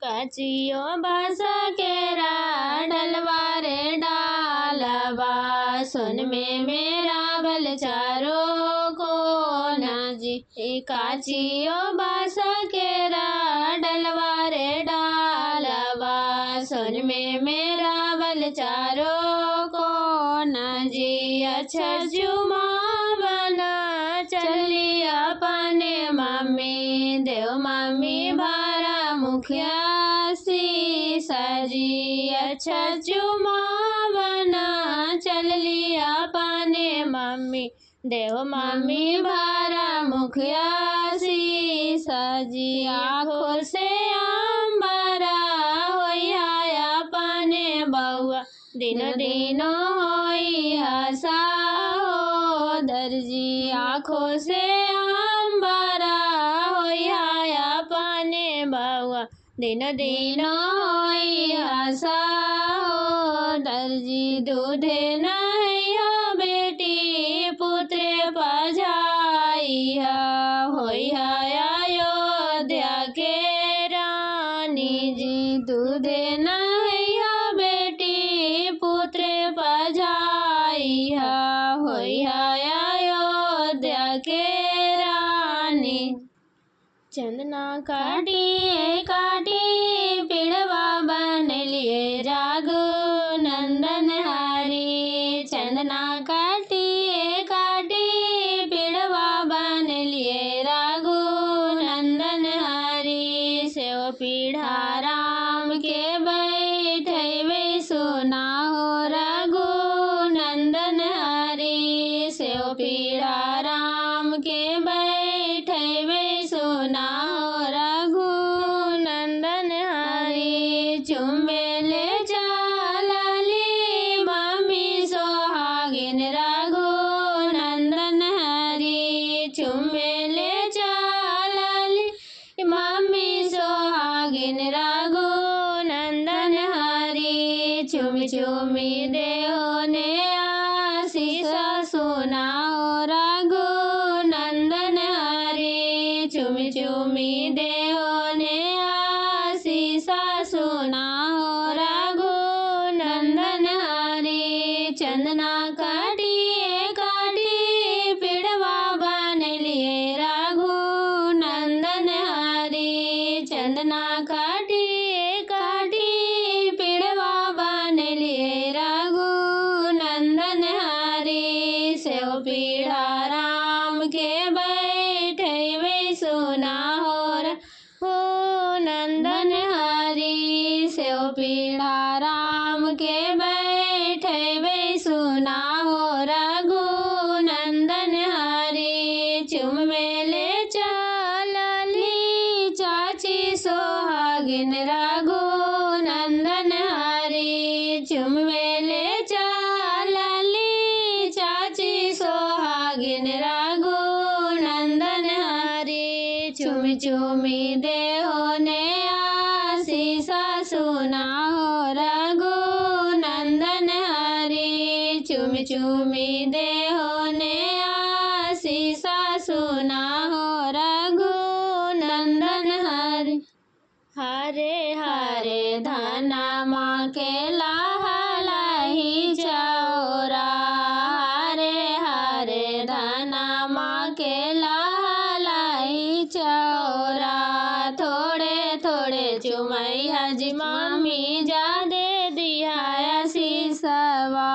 काचियो बास केरा डलवा रे डालवा, सुन में मेरा बल चारो कोना जी। काचियो बास केरा डलवा रे डालवा, सुन में मेरा बल चारो कोना जी। अच्छा जुमावना चली अपने मम्मी, देव मम्मी भारा मुखिया सी सजी। अच्छा जुमावना चल लिया पाने मम्मी, देव मम्मी भारा मुखिया सी सजी। आँखों से आंबरा होया पाने बउआ, दिनो दिनो होई हसा हो दर्जी। आँखों से आंबरा होया पाने बउआ, दिनो दिनो होई हसा हो दर्जी। दूधे नैया बेटी पुत्र पजाइया, होइया अयोध्या के रानी जी। दूधे नैया बेटी पुत्र पजाइया, होइया अयोध्या के रानी। चंदना काटी काटी पिड़वा बन लिए जागो नंदन हरी। चंदना काटी काटी पिड़वा बन लिए राघु नंदन हरी। सेव पीढ़ा राम के बैठे वे सुना हो रघु नंदन हरी। सेव पीढ़ा राम के बैठे वे सुना हो रघु नंदन हरी। चुमेले चालली मम्मी सोहागिन रघु नंदन हरी। चुमेले चालली मम्मी सोहागिन रघु नंदन हरी। चुमी चुमी देहो ने आशीष सुना हो रघु नंदन हरी। चुमी चुमी देहो ने आशीष सुना हो रघु नंदन हरी। चंदना काटी काटी पिड़वा बन लिए रघु नंदन हरी। चंदना काटी काटी पिड़वा बन लिए रघु नंदन हरी। सेव पीढ़ा राम के बैठे वे सुना हो नंदन हरी। सेव पीढ़ा राम के बैठे वे सुना हो रघु नंदन हरी। चुम मेले चालली चाची सोहागिन रघु नंदन हरी। चुम मेले चालली चाची सोहागिन रघु नंदन हरी। चुमी चुमी देहो ने आशीष सुना हो रघु नंदन हरी। चुमी चुमी देहो ने आशीष सुना हो रघु नंदन हरी। हरे हरे धना माँ के लाही चौरा, हरे हरे धना माँ के लाही चौरा। थोड़े थोड़े चुमई हजी मम्मी जा दे दिया शीसवा।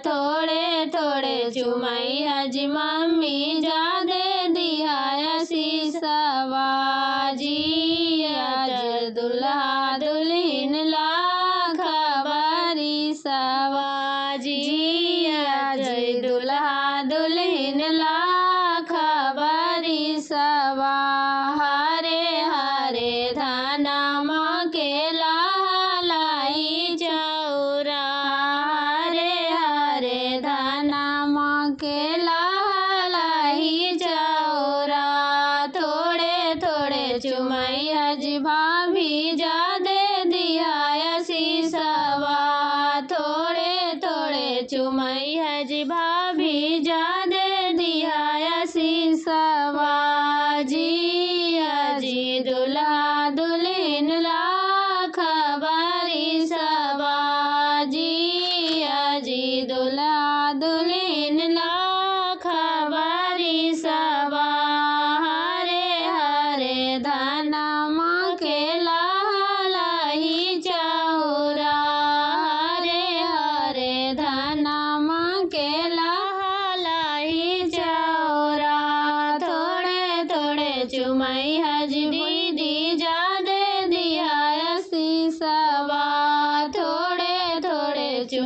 थोड़े थोड़े चुमई हजी मम्मी जा दे दिया शीसवा जी। आज दुल्हा दुल्हन लाख बारी सवा जी। आज दुल्हा दुल्हन लाख बारी सवा। हरे हरे धना माँ के लाई चौरा, हरे हरे धना माँ के लाई चौरा। थोड़े थोड़े चुमई हजी भाभी जा दे दिया शीसवा। थोड़े थोड़े चुमई हजी भाभी जा दे दिया शीसवा जी। अजी दुल्हा दुल्हन ला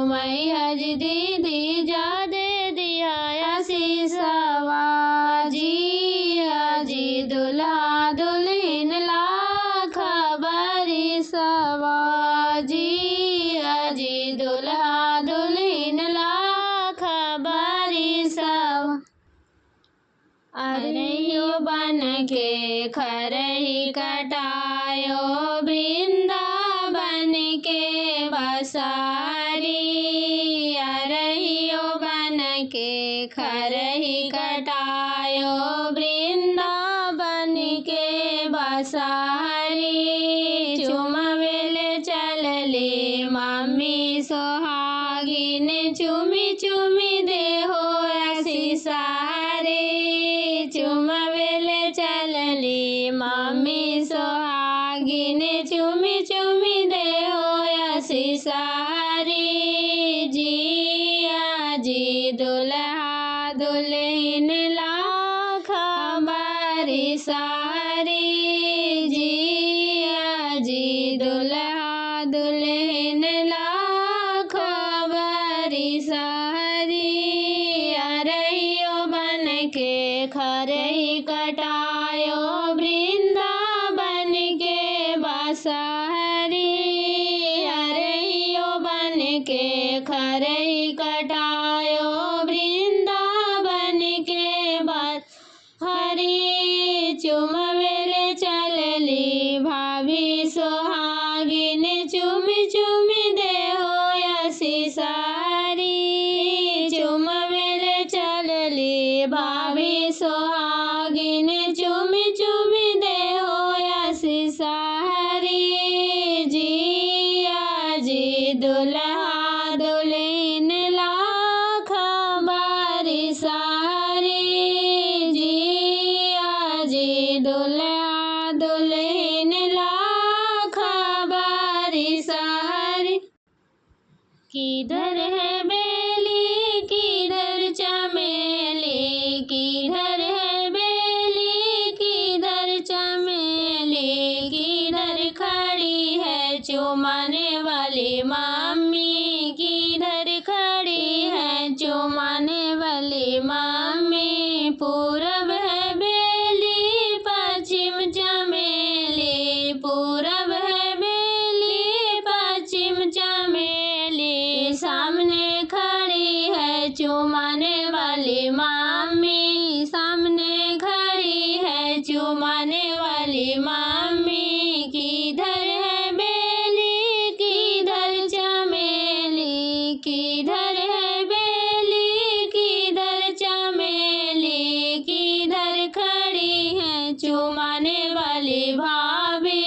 चुमैया जी दीदी जा दे दिया आशीषवा जिया जी दुल्हा दुल्हन लाख बरिसवा जिया जी दुल्हा दुल्हन लाख बरिसवा अरहियो बन के खरही कटायो वृंदावन के बसारी अरहियो बन के खरही कटायो वृंदावन के बसारी चुमवेल चलली मम्मी सोहागिन चुमी चुमी देहो आशीषारे चुमवेल चलली मम्मी सोहागिन चुमी चुमी देहो आशीषारे जिया जी दुल्हा दुल्हन लाख बरिसारे जिया जी दुल्हा दुल्हन लाख बरिसारे अरहियो बन के खरही कटायो वृंदावन के बसारी अरहियो बन के खरही कटायो वृंदावन के बसारी चुमवेल चलली भाभी सोहागिन चुमी चुमी देहो आशीषारी चुमवेल चलली भाभी सोहागिन चुमी चुमी देहो आशीषारी जिया जी दुल्हा दुल्हन लाख बरिसारी जिया जी दुल्हा दुल्हन लाख बरिसारी किधर है बेली किधर चमेली किधर है बेली किधर चमेली किधर खड़ी है चुमाने वाली मम्मी किधर खड़ी है चुमाने वाली मम्मी पूरब है बेली पश्चिम चमेली पूरब है बेली पश्चिम चमेली सामने खड़ी है चुमाने वाली मम्मी सामने खड़ी है चुमाने वाली मम्मी किधर है बेली किधर चमेली किधर है बेली किधर चमेली किधर खड़ी है चुमाने वाली भाभी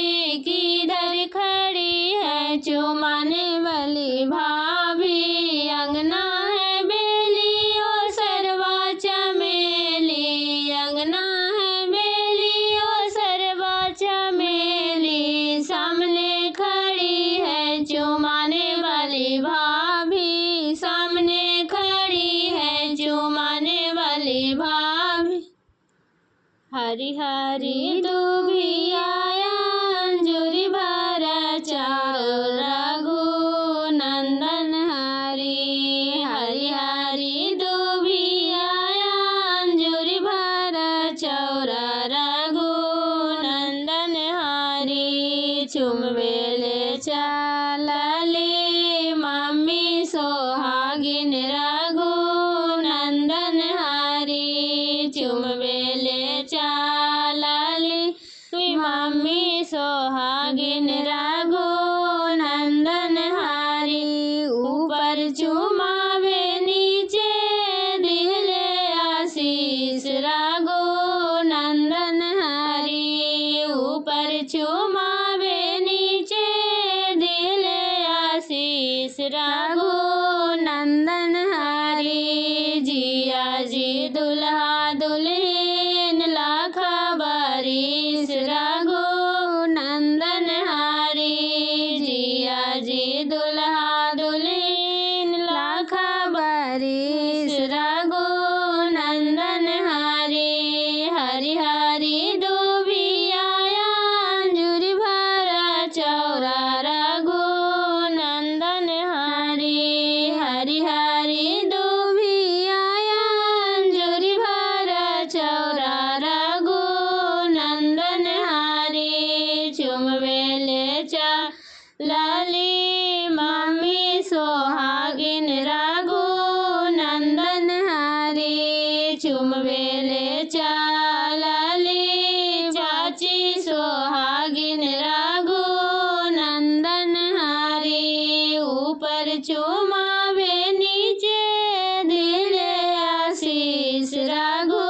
किधर खड़ी है चुमाने वाली भाभी अंगना है बेली और सरवा चमेली अंगना है बेली और सरवा चमेली सामने खड़ी है चुमाने वाली भाभी सामने खड़ी है चुमाने वाली भाभी हरी हरी दुभिया अंजुरी भरा चारो रघु नंदन हरी हरी हरी दुभिया अंजुरी भरा चौरा रघु नंदन हरी चुमवेले चलली मम्मी सोहागिन रघु नंदन हरी चुमवेले चलली मम्मी सोहागिन रघु नंदन हरी ऊपर चुमावे नीचे दिले आशीष रघु नंदन हरी ऊपर चुमावे नीचे दिले आशीष रघु नंदन हरी जिया जी दुल्हा दुल्हन लाख बरिस रघु नंदन हरी जिया जी दुल्हा दुल्हन लाख बरिस रघु नंदन हरी हरी हरी दुभिया अंजुरी भरा चौरा रघु नंदन हरी लाली मम्मी सोहागिन रघु नंदन हरी चुमवेले चालाली चाची सोहागिन रघु नंदन हरी ऊपर चुमावे नीचे दिले आशीष रघु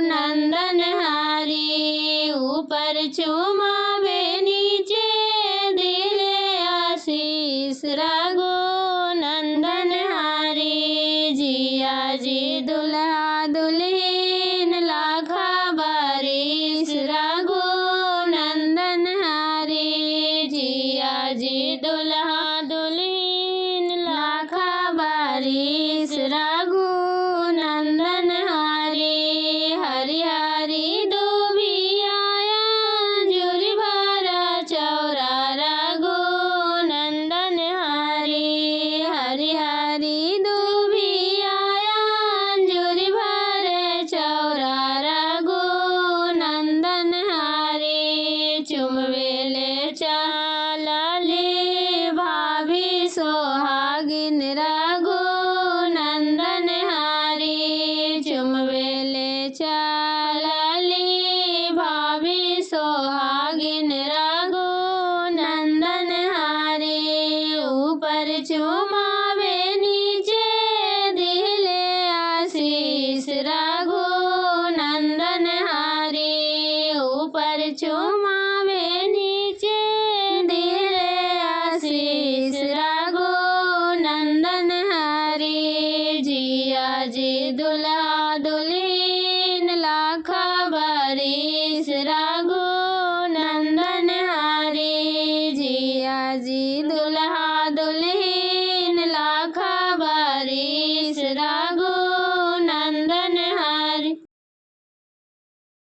नंदन हरी ऊपर चुमावे नीचे दिले आशीष रघु नंदन हरी जिया जी दुल्हा दुल्हीन लाखा बारिश रघु नंदन हरी जिया जी दुल्हा दुल्हीन लाखा बारिश रघु नंदन हरी हरि हरि दुबियाया जुरी भरा चौरा रघु नंदन हरी हरि हरि दुबियाया जुरी भरे चौरा रघु नंदन हरी चुमवेले चालाली भाभी सोहागिन रघु नंदन हरी चुमवेले चालाली भाभी सोहागिन रघु नंदन हरी ऊपर चुमावे नीचे दिले आशीष रघु नंदन हरी ऊपर चुमा